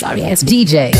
sorry ass DJ.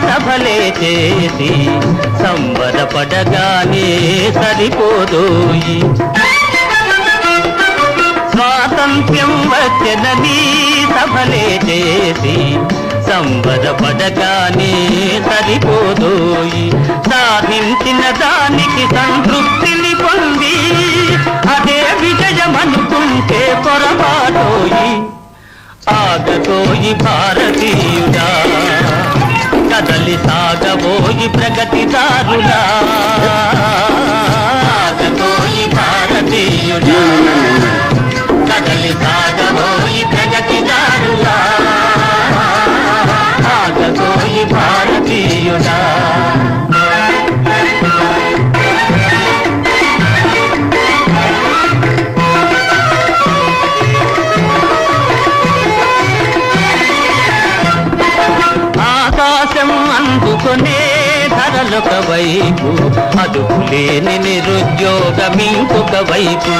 సభలే చేసి సంబరపడగానే సరిపోదోయి స్వాతంత్ర్యం వచ్చెనని సభలే చేసి సంబరపడగానే సరిపోదోయి సాధించిన దానికి సంతృప్తిని పొంది అదే విజయమనుకుంటే పొరపాటోయి ఆగతోయి భారతీయుడా కదలి సాగబోయి ప్రగతిదారులా ఆగతోయి భారతీయుడా కదలి సాగబోయి ప్రగతిదారులా ఆగతోయి భారతీయుడా అందుకునే ధరలొక వైపు అదుపులేని నిరుద్యోగం ఇంకొక వైపు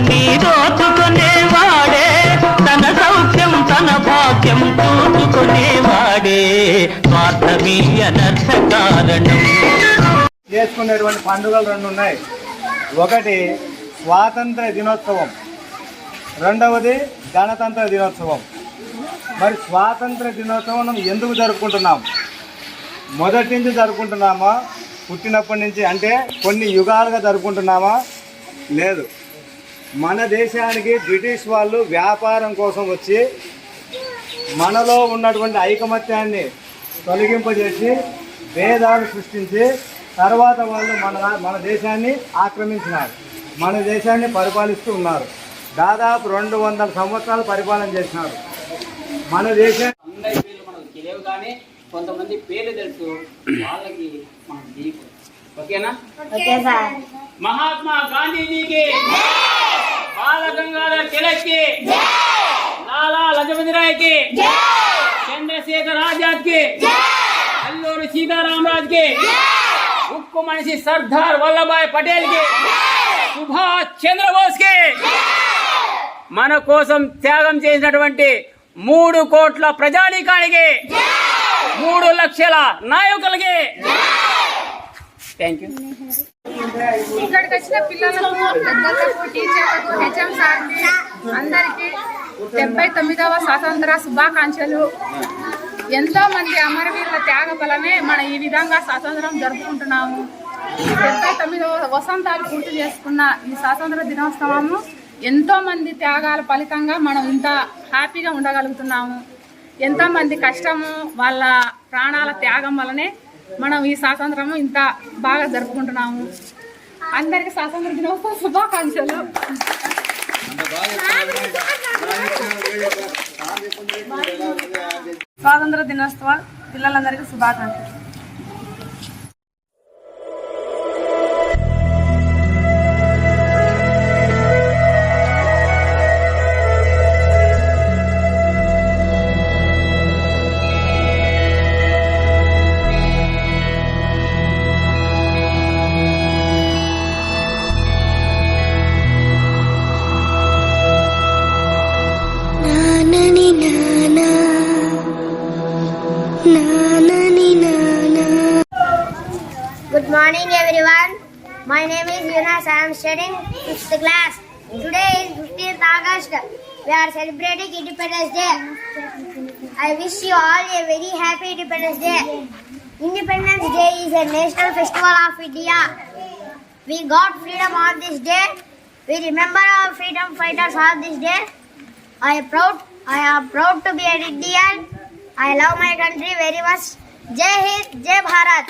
నీ దోచుకునేవాడే తన సౌఖ్యం తన భాగ్యం చూసుకునేవాడే స్వార్థమీ అనర్థ కారణం. చేసుకునేటువంటి పండుగలు రెండు ఉన్నాయి. ఒకటి స్వాతంత్ర దినోత్సవం, రెండవది గణతంత్ర దినోత్సవం. మరి స్వాతంత్ర దినోత్సవం మనం ఎందుకు జరుపుకుంటున్నాం? మొదటి నుంచి జరుపుకుంటున్నామా? పుట్టినప్పటి నుంచి అంటే కొన్ని యుగాలుగా జరుపుకుంటున్నామా? లేదు. మన దేశానికి బ్రిటిష్ వాళ్ళు వ్యాపారం కోసం వచ్చి మనలో ఉన్నటువంటి ఐకమత్యాన్ని తొలగింపజేసి భేదాలు సృష్టించి తర్వాత వాళ్ళు మన దేశాన్ని ఆక్రమించినారు, మన దేశాన్ని పరిపాలిస్తూ ఉన్నారు. దాదాపు 200 సంవత్సరాలు పరిపాలన చేసినారు మన దేశం. అందరి పేర్లు మనకు తెలియవు, కానీ కొంతమంది పేర్లు తెలుసు, వాళ్ళకి మనం దీపు. ఓకేనా? Okay sir. మహాత్మా గాంధీజీకి, బాల గంగాధర్ తిలక్కి, లాలా లజపతి రాయ్కి, చంద్రశేఖర్ ఆజాద్ కి, అల్లూరి సీతారామరాజ్ కి, ఉక్కు మనిషి సర్దార్ వల్లభాయ్ పటేల్ కి, సుభాష్ చంద్రబోస్ కి, మన కోసం త్యాగం చేసినటువంటి 3 కోట్ల ప్రజానీకానికి, 3 లక్షల నాయకులకి థ్యాంక్ యూ. ఇక్కడికి వచ్చిన పిల్లలకు, పెద్దలకు, టీచర్లకు, హెచ్ఎం సార్కి అందరికీ 79వ స్వాతంత్ర శుభాకాంక్షలు. ఎంతో మంది అమరవీరుల త్యాగ బలమే మన ఈ విధంగా స్వాతంత్రం జరుపుకుంటున్నాము. 79వ వసంతాలు పూర్తి చేసుకున్న ఈ స్వాతంత్ర దినోత్సవము ఎంతో మంది త్యాగాల ఫలితంగా మనం ఇంత హ్యాపీగా ఉండగలుగుతున్నాము. ఎంతో మంది కష్టము, వాళ్ళ ప్రాణాల త్యాగం వల్లనే మనం ఈ స్వాతంత్రము ఇంత బాగా జరుపుకుంటున్నాము. అందరికీ స్వాతంత్ర దినోత్సవ శుభాకాంక్షలు. స్వాతంత్ర దినోత్సవ పిల్లలందరికీ శుభాకాంక్షలు. Good morning everyone. My name is Yunus. I am studying 5th class. Today is 15th August. We are celebrating Independence Day. I wish you all a very happy Independence Day. Independence Day is a national festival of India. We got freedom on this day. We remember our freedom fighters on this day. I am proud to be an Indian. I love my country very much. Jai Hind, Jai Bharat.